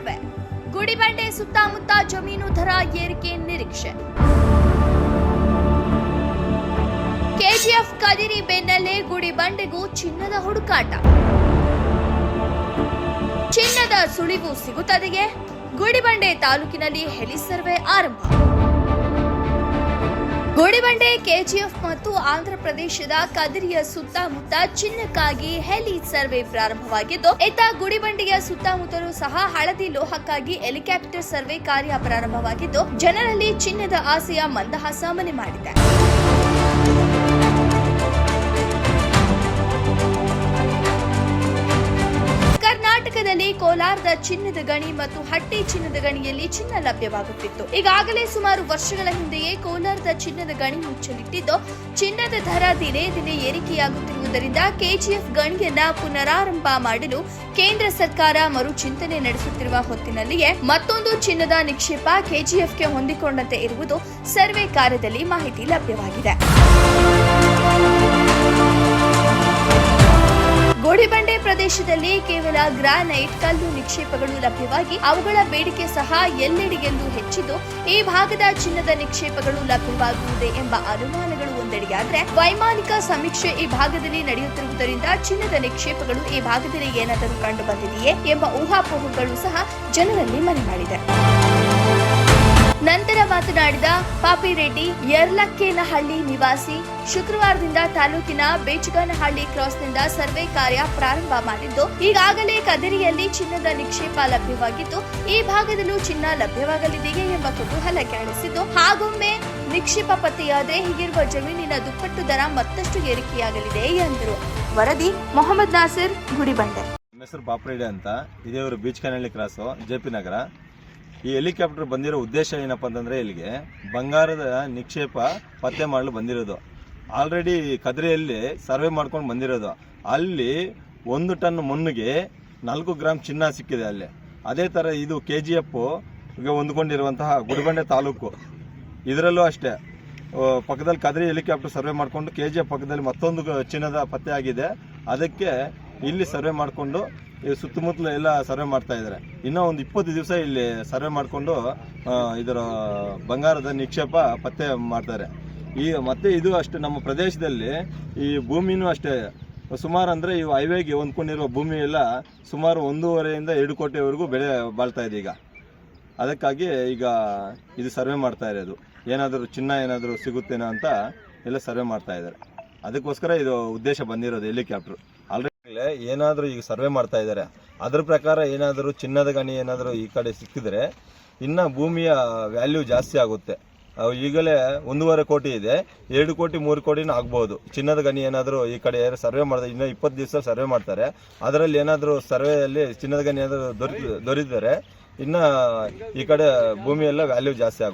Survey. Gudibande ಸುತ್ತಮುತ್ತ ಜಮೀನು ದರ ಏರಿಕೆ ನಿರೀಕ್ಷೆ. ಕೆಜಿಎಫ್ ಕದಿರಿ ಬೆನ್ನಲ್ಲೇ ಗುಡಿಬಂಡೆಗೂ ಚಿನ್ನದ ಹುಡುಕಾಟ. ಚಿನ್ನದ ಸುಳಿವು ಸಿಗುತ್ತದೆಯೇ? ಗುಡಿಬಂಡೆ ತಾಲೂಕಿನಲ್ಲಿ ಹೆಲಿ ಸರ್ವೆ ಆರಂಭ. ಗುಡಿಬಂಡೆ, ಕೆಜಿಎಫ್ ಮತ್ತು ಆಂಧ್ರಪ್ರದೇಶದ ಕದಿರಿಯ ಸುತ್ತಮುತ್ತ ಚಿನ್ನಕ್ಕಾಗಿ ಹೆಲಿ ಸರ್ವೆ ಪ್ರಾರಂಭವಾಗಿದ್ದು, ಇತ್ತ ಗುಡಿಬಂಡೆಯ ಸುತ್ತಮುತ್ತಲೂ ಸಹ ಹಳದಿ ಲೋಹಕ್ಕಾಗಿ ಹೆಲಿಕಾಪ್ಟರ್ ಸರ್ವೆ ಕಾರ್ಯ ಪ್ರಾರಂಭವಾಗಿದ್ದು, ಜನರಲ್ಲಿ ಚಿನ್ನದ ಆಸೆಯ ಮಂದಹಾಸ ಮನೆ ಮಾಡಿದೆ. ಕರ್ನಾಟಕದಲ್ಲಿ ಕೋಲಾರದ ಚಿನ್ನದ ಗಣಿ ಮತ್ತು ಹಟ್ಟಿ ಚಿನ್ನದ ಗಣಿಯಲ್ಲಿ ಚಿನ್ನ ಲಭ್ಯವಾಗುತ್ತಿತ್ತು. ಈಗಾಗಲೇ ಸುಮಾರು ವರ್ಷಗಳ ಹಿಂದೆಯೇ ಕೋಲಾರದ ಚಿನ್ನದ ಗಣಿ ಮುಚ್ಚಲಿಟ್ಟಿದ್ದು, ಚಿನ್ನದ ದರ ದಿನೇ ದಿನೇ ಏರಿಕೆಯಾಗುತ್ತಿರುವುದರಿಂದ ಕೆಜಿಎಫ್ ಗಣಿಯನ್ನ ಪುನರಾರಂಭ ಮಾಡಲು ಕೇಂದ್ರ ಸರ್ಕಾರ ಮರು ಚಿಂತನೆ ನಡೆಸುತ್ತಿರುವ ಹೊತ್ತಿನಲ್ಲಿಯೇ ಮತ್ತೊಂದು ಚಿನ್ನದ ನಿಕ್ಷೇಪ ಕೆಜಿಎಫ್ಗೆ ಹೊಂದಿಕೊಂಡಂತೆ ಇರುವುದು ಸರ್ವೆ ಕಾರ್ಯದಲ್ಲಿ ಮಾಹಿತಿ ಲಭ್ಯವಾಗಿದೆ. ಗುಡಿಬಂಡೆ ಪ್ರದೇಶದಲ್ಲಿ ಕೇವಲ ಗ್ರಾನೈಟ್ ಕಲ್ಲು ನಿಕ್ಷೇಪಗಳು ಲಭ್ಯವಾಗಿ ಅವುಗಳ ಬೇಡಿಕೆ ಸಹ ಎಲ್ಲೆಡೆಯಲ್ಲೂ ಹೆಚ್ಚಿದ್ದು, ಈ ಭಾಗದ ಚಿನ್ನದ ನಿಕ್ಷೇಪಗಳು ಲಭ್ಯವಾಗುವುದೇ ಎಂಬ ಅನುಮಾನಗಳು ಒಂದೆಡೆಯಾದರೆ, ವೈಮಾನಿಕ ಸಮೀಕ್ಷೆ ಈ ಭಾಗದಲ್ಲಿ ನಡೆಯುತ್ತಿರುವುದರಿಂದ ಚಿನ್ನದ ನಿಕ್ಷೇಪಗಳು ಈ ಭಾಗದಲ್ಲಿ ಏನಾದರೂ ಕಂಡು ಬಂದಿದೆಯೇ ಎಂಬ ಊಹಾಪೋಹಗಳು ಸಹ ಜನರಲ್ಲಿ ಮನೆ ಮಾಡಿದೆ. ನಂತರ ಮಾತನಾಡಿದ ಪಾಪಿರೆಡ್ಡಿ, ಯರ್ಲಕ್ಕೇನಹಳ್ಳಿ ನಿವಾಸಿ, ಶುಕ್ರವಾರದಿಂದ ತಾಲೂಕಿನ ಬೇಚಗನಹಳ್ಳಿ ಕ್ರಾಸ್ನಿಂದ ಸರ್ವೆ ಕಾರ್ಯ ಪ್ರಾರಂಭ ಮಾಡಿದ್ದು, ಈಗಾಗಲೇ ಕದಿರಿಯಲ್ಲಿ ಚಿನ್ನದ ನಿಕ್ಷೇಪ ಲಭ್ಯವಾಗಿದ್ದು, ಈ ಭಾಗದಲ್ಲೂ ಚಿನ್ನ ಲಭ್ಯವಾಗಲಿದೆಯೇ ಎಂಬ ಕುತೂಹಲ ಕೆರಳಿಸಿದ್ದು, ಹಾಗೊಮ್ಮೆ ನಿಕ್ಷೇಪ ಪತ್ತೆಯಾದರೆ ಹೀಗಿರುವ ಜಮೀನಿನ ದುಪ್ಪಟ್ಟು ದರ ಮತ್ತಷ್ಟು ಏರಿಕೆಯಾಗಲಿದೆ ಎಂದರು. ವರದಿ ಮೊಹಮ್ಮದ್ ನಾಸಿರ್, ಗುಡಿಬಂಡೆ. ನನ್ನ ಹೆಸರು ಪಾಪಿರೆಡ್ಡಿ ಅಂತ. ಇದೇ ಊರು ಬೇಚಗನಹಳ್ಳಿ ಕ್ರಾಸು, ಜೆಪಿ ನಗರ. ಈ ಹೆಲಿಕಾಪ್ಟರ್ ಬಂದಿರೋ ಉದ್ದೇಶ ಏನಪ್ಪ ಅಂತಂದರೆ, ಇಲ್ಲಿಗೆ ಬಂಗಾರದ ನಿಕ್ಷೇಪ ಪತ್ತೆ ಮಾಡಲು ಬಂದಿರೋದು. ಆಲ್ರೆಡಿ ಕದ್ರಿಯಲ್ಲಿ ಸರ್ವೆ ಮಾಡ್ಕೊಂಡು ಬಂದಿರೋದು. ಅಲ್ಲಿ 1 ಟನ್ ಮಣ್ಣಿಗೆ 4 ಗ್ರಾಮ್ ಚಿನ್ನ ಸಿಕ್ಕಿದೆ ಅಲ್ಲಿ. ಅದೇ ಥರ ಇದು KGF ಹೊಂದ್ಕೊಂಡಿರುವಂತಹ ಗುಡಿಬಂಡೆ ತಾಲೂಕು. ಇದರಲ್ಲೂ ಅಷ್ಟೇ ಪಕ್ಕದಲ್ಲಿ ಕದ್ರಿ ಹೆಲಿಕಾಪ್ಟರ್ ಸರ್ವೆ ಮಾಡಿಕೊಂಡು KGF ಪಕ್ಕದಲ್ಲಿ ಮತ್ತೊಂದು ಚಿನ್ನದ ಪತ್ತೆ ಆಗಿದೆ. ಅದಕ್ಕೆ ಇಲ್ಲಿ ಸರ್ವೆ ಮಾಡಿಕೊಂಡು ಸುತ್ತಮುತ್ತಲು ಎಲ್ಲ ಸರ್ವೆ ಮಾಡ್ತಾ ಇದ್ದಾರೆ. ಇನ್ನೂ ಒಂದು 20 ದಿವಸ ಇಲ್ಲಿ ಸರ್ವೆ ಮಾಡಿಕೊಂಡು ಇದರ ಬಂಗಾರದ ನಿಕ್ಷೇಪ ಪತ್ತೆ ಮಾಡ್ತಾರೆ. ಮತ್ತೆ ಇದು ಅಷ್ಟೇ, ನಮ್ಮ ಪ್ರದೇಶದಲ್ಲಿ ಈ ಭೂಮಿನೂ ಅಷ್ಟೇ ಸುಮಾರು ಅಂದರೆ ಇವು ಹೈವೇಗೆ ಹೊಂದ್ಕೊಂಡಿರುವ ಭೂಮಿ ಎಲ್ಲ ಸುಮಾರು 1.5 ಇಂದ 2 ಕೋಟಿವರೆಗೂ ಬೆಳೆ ಬಾಳ್ತಾ ಇದೆ. ಈಗ ಅದಕ್ಕಾಗಿ ಈಗ ಇದು ಸರ್ವೆ ಮಾಡ್ತಾ ಇರೋದು. ಏನಾದರೂ ಚಿನ್ನ ಏನಾದರೂ ಸಿಗುತ್ತೇನೋ ಅಂತ ಎಲ್ಲ ಸರ್ವೆ ಮಾಡ್ತಾ ಇದ್ದಾರೆ. ಅದಕ್ಕೋಸ್ಕರ ಇದು ಉದ್ದೇಶ ಬಂದಿರೋದು ಹೆಲಿಕಾಪ್ಟರ್. ಆಲ್ರೆಡಿ ಏನಾದರೂ ಈಗ ಸರ್ವೆ ಮಾಡ್ತಾ ಇದ್ದಾರೆ. ಅದ್ರ ಪ್ರಕಾರ ಏನಾದರೂ ಚಿನ್ನದ ಗಣಿ ಏನಾದರೂ ಈ ಕಡೆ ಸಿಕ್ಕಿದ್ರೆ ಇನ್ನು ಭೂಮಿಯ ವ್ಯಾಲ್ಯೂ ಜಾಸ್ತಿ ಆಗುತ್ತೆ. ಈಗಲೇ 1.5 ಕೋಟಿ ಇದೆ, 2 ಕೋಟಿ 3 ಕೋಟಿನೂ ಆಗ್ಬೋದು. ಚಿನ್ನದ ಗಣಿ ಏನಾದರೂ ಈ ಕಡೆ ಸರ್ವೆ ಮಾಡಿದ್ರೆ ಇನ್ನೂ 20 ದಿವಸ ಸರ್ವೆ ಮಾಡ್ತಾರೆ. ಅದರಲ್ಲಿ ಏನಾದರೂ ಸರ್ವೆಯಲ್ಲಿ ಚಿನ್ನದ ಗಣಿ ಏನಾದರೂ ದೊರೆತಿದ್ದಾರೆ ಇನ್ನು ಈ ಕಡೆ ಭೂಮಿಯೆಲ್ಲ ವ್ಯಾಲ್ಯೂ ಜಾಸ್ತಿ ಆಗುತ್ತೆ.